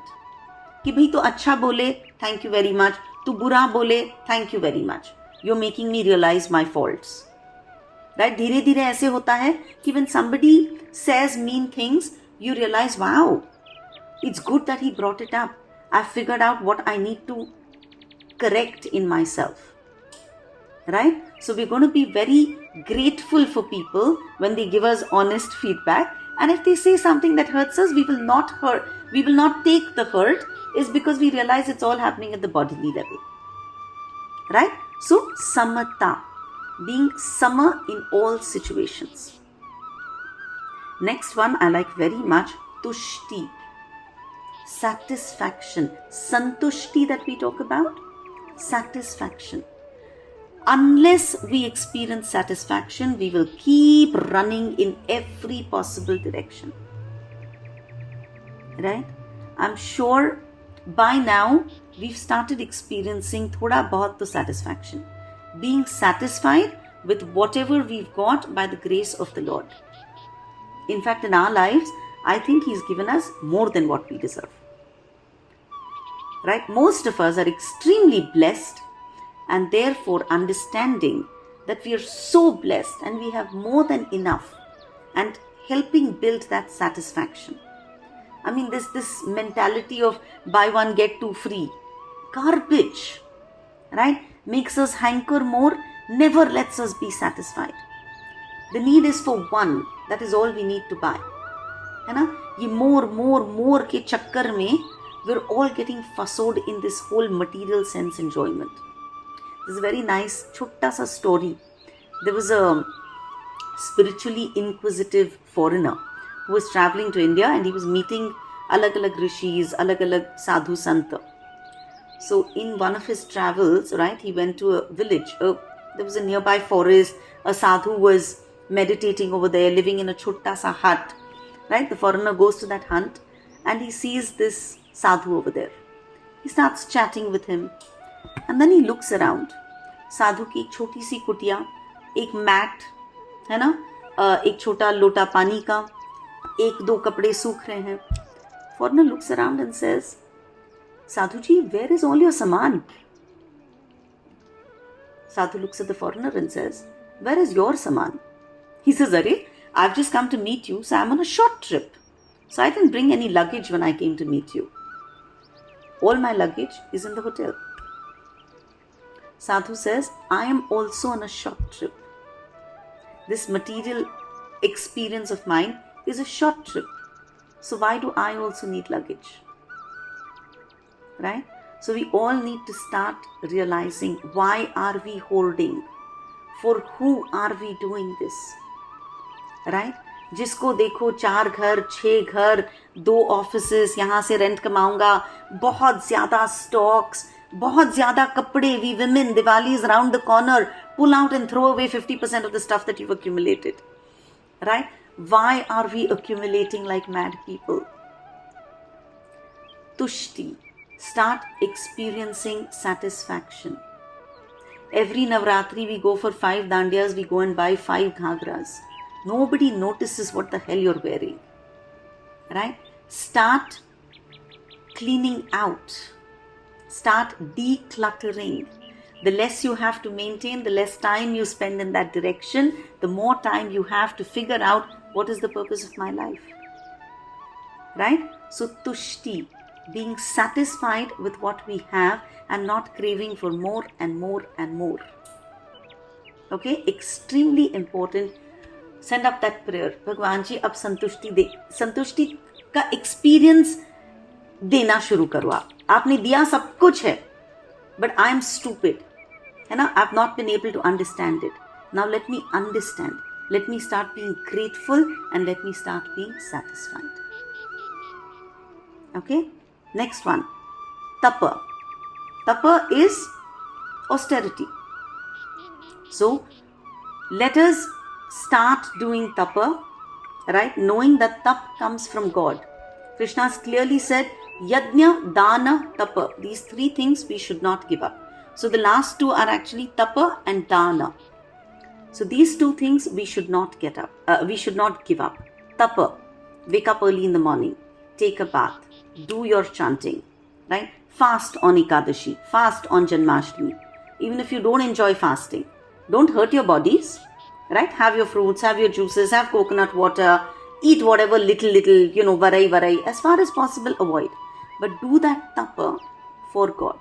कि भाई तो अच्छा बोले, thank you very much. तू बुरा बोले, thank you very much. You're making me realize my faults. Right? धीरे धीरे ऐसे होता है कि when somebody says mean things, you realize, wow, it's good that he brought it up. I've figured out what I need to correct in myself. Right? So we're going to be very grateful for people when they give us honest feedback. And if they say something that hurts us, we will not take the hurt, is because we realize it's all happening at the bodily level. Right? So samata, being sama in all situations. Next one I like very much, tushti, satisfaction. Santushti that we talk about, satisfaction. Unless we experience satisfaction, we will keep running in every possible direction. Right? I'm sure by now we've started experiencing thoda bahut to satisfaction. Being satisfied with whatever we've got by the grace of the Lord. In fact, in our lives, I think He's given us more than what we deserve. Right? Most of us are extremely blessed, and therefore understanding that we are so blessed and we have more than enough, and helping build that satisfaction. I mean, this mentality of buy one get two free, garbage, right? Makes us hanker more, never lets us be satisfied. The need is for one, that is all we need to buy. है ना? ये more के चक्कर में we're all getting fussoed in this whole material sense enjoyment. This is a very nice छोटा सा story. There was a spiritually inquisitive foreigner who was traveling to India, and he was meeting alag-alag rishis, alag-alag sadhu santa. So in one of his travels, right, he went to a village. There was a nearby forest. A sadhu was meditating over there, living in a छोटा सा hut. Right, the foreigner goes to that hut and he sees this sadhu over there. He starts chatting with him, and then he looks around. साधु की एक छोटी सी कुटिया, एक mat है ना, एक छोटा लोटा पानी का, एक दो कपड़े सूख रहे हैं. Foreigner looks around and says, Sadhu ji, where is all your saman? Sadhu looks at the foreigner and says, where is your saman? He says, Arey, I've just come to meet you, so I'm on a short trip. So I didn't bring any luggage when I came to meet you. All my luggage is in the hotel. Sadhu says, I am also on a short trip. This material experience of mine is a short trip. So why do I also need luggage? Right? So we all need to start realizing, why are we holding? For who are we doing this? Right? जिसको देखो 4 घर, 6 घर, 2 offices, यहाँ से rent कमाऊंगा, बहुत ज्यादा stocks, बहुत ज्यादा कपड़े. We women, Diwali is around the corner. Pull out and throw away 50% of the stuff that you've accumulated. Right? Why are we accumulating like mad people? Tushti. Start experiencing satisfaction. Every Navratri we go for 5 dandiyas, we go and buy 5 ghagras. Nobody notices what the hell you're wearing. Right? Start cleaning out. Start decluttering. The less you have to maintain, the less time you spend in that direction, the more time you have to figure out what is the purpose of my life. Right? So tushti, being satisfied with what we have and not craving for more and more and more. Okay? Extremely important. Send up that prayer. Bhagwan ji, ab santushti de. Santushti का experience देना शुरू करो आप. आपने दिया सब कुछ है, but I am stupid. है ना? I've not been able to understand it. Now let me understand. Let me start being grateful and let me start being satisfied. Okay? Next one. Tapa. Tapa is austerity. So let us start doing tapa, right? Knowing that tap comes from God. Krishna has clearly said, Yajna, Dana, Tapa. These 3 things we should not give up. So the last 2 are actually Tapa and Dana. So these 2 things we should not give up. Tapa, wake up early in the morning, take a bath, do your chanting, right? Fast on Ekadashi, fast on Janmashtami. Even if you don't enjoy fasting, don't hurt your bodies, right? Have your fruits, have your juices, have coconut water, eat whatever little, varai. As far as possible, avoid. But do that tapa for God.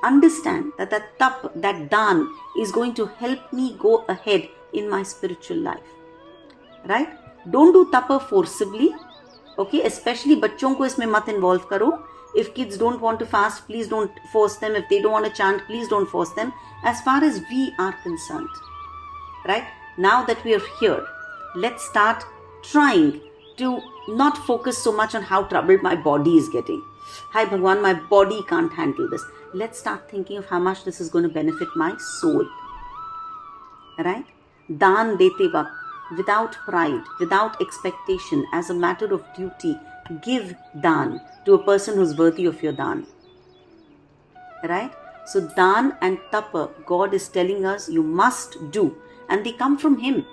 Understand that tap, that dan is going to help me go ahead in my spiritual life. Right? Don't do tapa forcibly. Okay? Especially bachon ko isme mat involve karo. If kids don't want to fast, please don't force them. If they don't want to chant, please don't force them. As far as we are concerned. Right? Now that we are here, let's start trying to not focus so much on how troubled my body is getting. Hi Bhagwan, my body can't handle this. Let's start thinking of how much this is going to benefit my soul. Right? Dan dete vakt, without pride, without expectation, as a matter of duty, give dan to a person who's worthy of your dan. Right? So dan and tapa, God is telling us you must do, and they come from Him.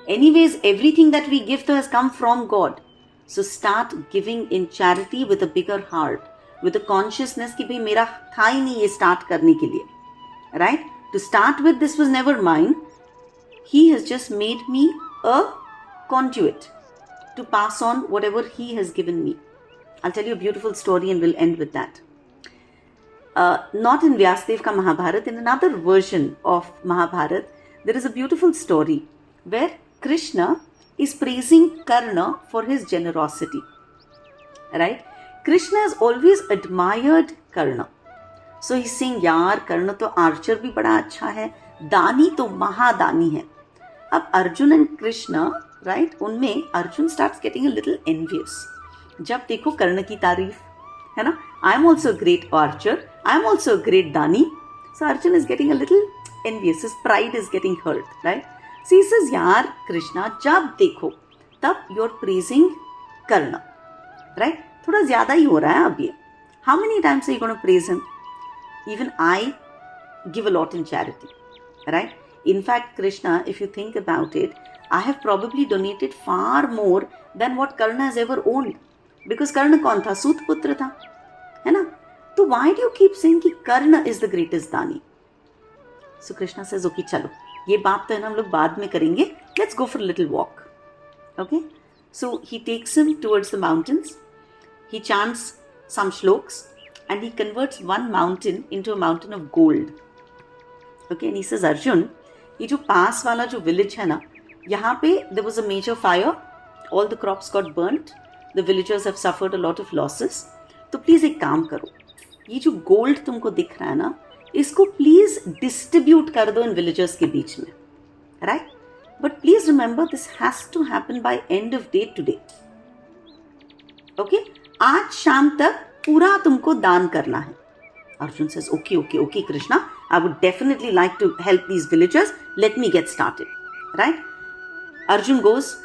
Anyways, everything that we give to has come from God. So start giving in charity with a bigger heart, with a consciousness कि भाई मेरा था ही नहीं ये start करने के लिए. Right? To start with, this was never mine. He has just made me a conduit to pass on whatever He has given me. I'll tell you a beautiful story and we'll end with that. Not in Vyasdev ka Mahabharat, in another version of Mahabharat, there is a beautiful story where Krishna is praising Karna for his generosity. Right? Krishna has always admired Karna. So he's saying, yaar, Karna to archer bhi bada acha hai, dani to mahadani hai. Ab Arjun and Krishna, right, unme Arjun starts getting a little envious. Jab dekho Karna ki tareef, hai na? I am also a great archer, I am also a great dani. So Arjun is getting a little envious, his pride is getting hurt, right? So he says, yaar, Krishna, jab dekho, tab you're praising Karna, right? थोड़ा ज़्यादा ही हो रहा है अब ये. How many times are you going to praise him? Even I give a lot in charity, right? In fact, Krishna, if you think about it, I have probably donated far more than what Karna has ever owned. Because Karna कौन था? सूत पुत्र था, है ना? तो why do you keep saying कि Karna is the greatest dani? So Krishna says, okay, चलो, ये बात तो है ना हम लोग बाद में करेंगे. Let's go for a little walk. Okay? So he takes him towards the mountains. He chants some shloks and he converts one mountain into a mountain of gold. Okay, and he says, Arjun, ये जो पास वाला जो village है ना, यहाँ पे there was a major fire, all the crops got burnt, the villagers have suffered a lot of losses. तो please एक काम करो, ये जो गोल्ड तुमको दिख रहा है ना, इसको प्लीज डिस्ट्रीब्यूट कर दो इन विलेजर्स के बीच में, right? But please remember this has to happen by end of day today. Okay, आज शाम तक पूरा तुमको दान करना है. Arjun says, okay, Krishna, I would definitely like to help these villagers. Let me get started. Right? Arjun goes,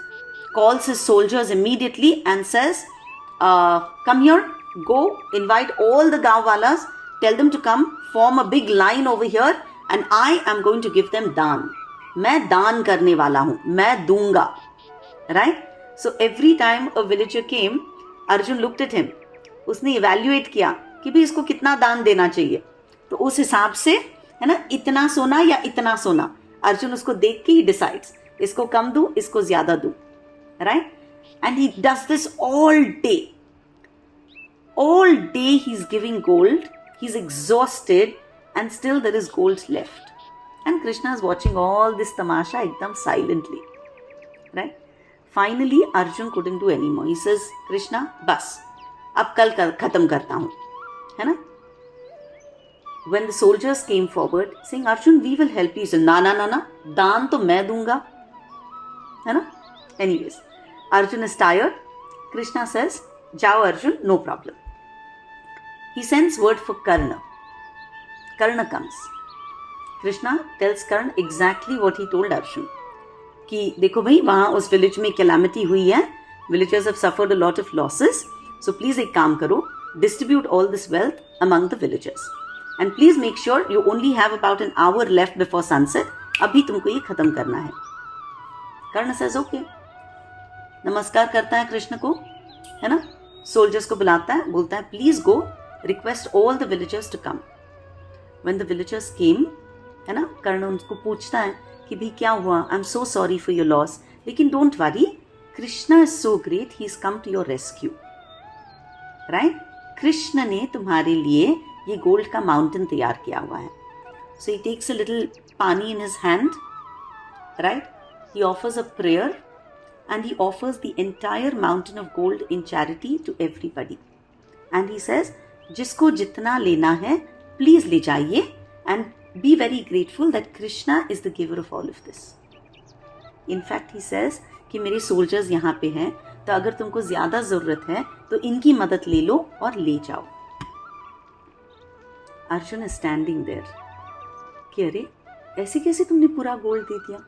calls his soldiers immediately and says, come here, go, invite all the Gaowalas, tell them to come, form a big line over here, and I am going to give them daan. मैं दान करने वाला हूँ, मैं दूंगा. Right? So every time a villager came, Arjun looked at him. उसने evaluate किया कि भी इसको कितना दान देना चाहिए. तो उस हिसाब से, है ना, इतना सोना या इतना सोना, अर्जुन उसको देख के ही डिसाइड्स, इसको कम दूं, इसको ज्यादा दूं. Right? And he does this all day. All day he's giving gold, he's exhausted, and still there is gold left. And Krishna is watching all this tamasha ekdam silently. Right? Finally, Arjun couldn't do anymore. He says, Krishna, bas, ab kal khatam karta hu. है ना? When the soldiers came forward, saying, Arjun, we will help you. He said, ना, दान तो मैं दूंगा. है ना? Anyways, Arjun is tired. Krishna says, जाओ Arjun, no problem. He sends word for Karna. Karna comes. Krishna tells Karna exactly what he told Arjun. कि देखो भाई, वहाँ उस village में calamity हुई है. Villagers have suffered a lot of losses. So please एक काम करो, distribute all this wealth among the villagers. And please make sure you only have about an hour left before sunset. अभी तुमको ये खत्म करना है. Karna says, okay. नमस्कार करता है कृष्ण को, है ना? Soldiers को बुलाता है, बोलता है, please go, request all the villagers to come. When the villagers came, है ना, कर्ण उनको पूछता है कि भी क्या हुआ? I'm so sorry for your loss. लेकिन don't worry, Krishna is so great, he's come to your rescue. Right? Krishna ने तुम्हारे लिए ये गोल्ड का माउंटेन तैयार किया हुआ है. So he takes a little pani in his hand, right? He offers a prayer and he offers the entire mountain of gold in charity to everybody. And he says, जिसको जितना लेना है, please ले जाइए, and be very grateful that Krishna is the giver of all of this. In fact, he says कि मेरे soldiers यहाँ पे हैं, तो अगर तुमको ज्यादा जरूरत है तो इनकी मदद ले लो और ले जाओ. Arjun is standing there. कि अरे, ऐसे कैसे तुमने पूरा गोल्ड दे दिया,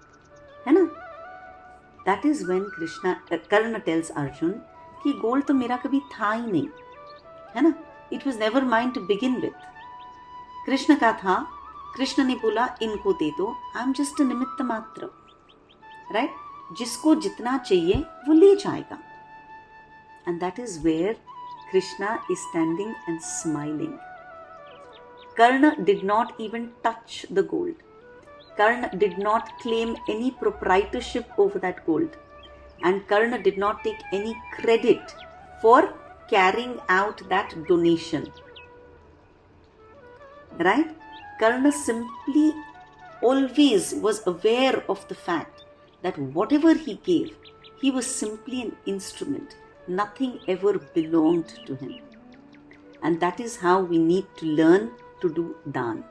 है ना? That is when Karna tells Arjun कि गोल्ड तो मेरा कभी था ही नहीं, है ना? It was never mine to begin with. Krishna का था, कृष्ण ने बोला इनको दे दो, I am just a निमित्त मात्र. Right? जिसको जितना चाहिए वो ले जाएगा. And that is where Krishna is standing and smiling. Karna did not even touch the gold. Karna did not claim any proprietorship over that gold. And Karna did not take any credit for carrying out that donation. Right? Karna simply always was aware of the fact that whatever he gave, he was simply an instrument. Nothing ever belonged to him. And that is how we need to learn to do daan.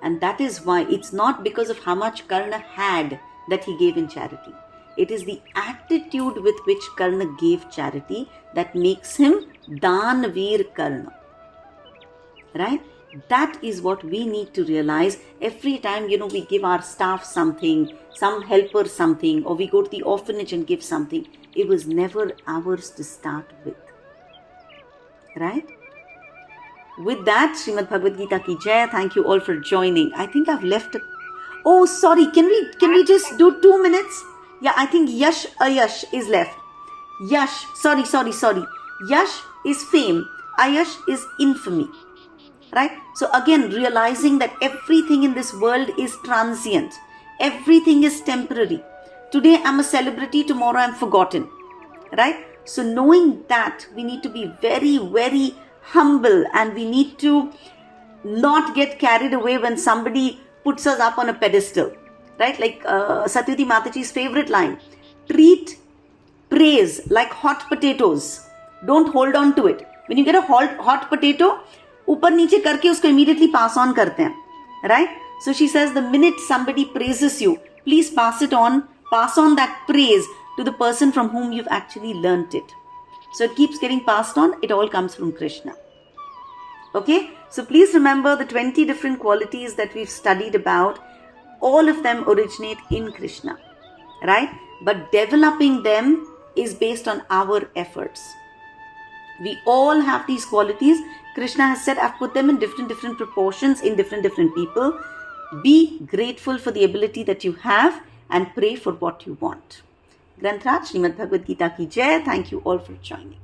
And that is why it's not because of how much Karna had that he gave in charity. It is the attitude with which Karna gave charity that makes him Danveer Karna. Right? That is what we need to realize every time, we give our staff something, some helper something, or we go to the orphanage and give something. It was never ours to start with. Right? With that, Srimad Bhagavad Gita ki jai. Thank you all for joining. I think I've left Oh, sorry. Can we just do 2 minutes? Yeah, I think Yash Ayash is left. Yash, sorry. Yash is fame. Ayash is infamy. Right? So again, realizing that everything in this world is transient. Everything is temporary. Today I'm a celebrity, tomorrow I'm forgotten. Right? So knowing that, we need to be very, very humble, and we need to not get carried away when somebody puts us up on a pedestal, right? Like Satyavati Mataji's favorite line, treat praise like hot potatoes. Don't hold on to it. When you get a hot potato, ऊपर नीचे करके उसको immediately pass on करते हैं, right? So she says, the minute somebody praises you, please pass on that praise to the person from whom you've actually learnt it. So it keeps getting passed on. It all comes from Krishna. Okay? So please remember the 20 different qualities that we've studied about. All of them originate in Krishna, right? But developing them is based on our efforts. We all have these qualities. Krishna has said, I've put them in different proportions in different people. Be grateful for the ability that you have and pray for what you want. Granth Raj, Srimad Bhagavad Gita ki Jai. Thank you all for joining.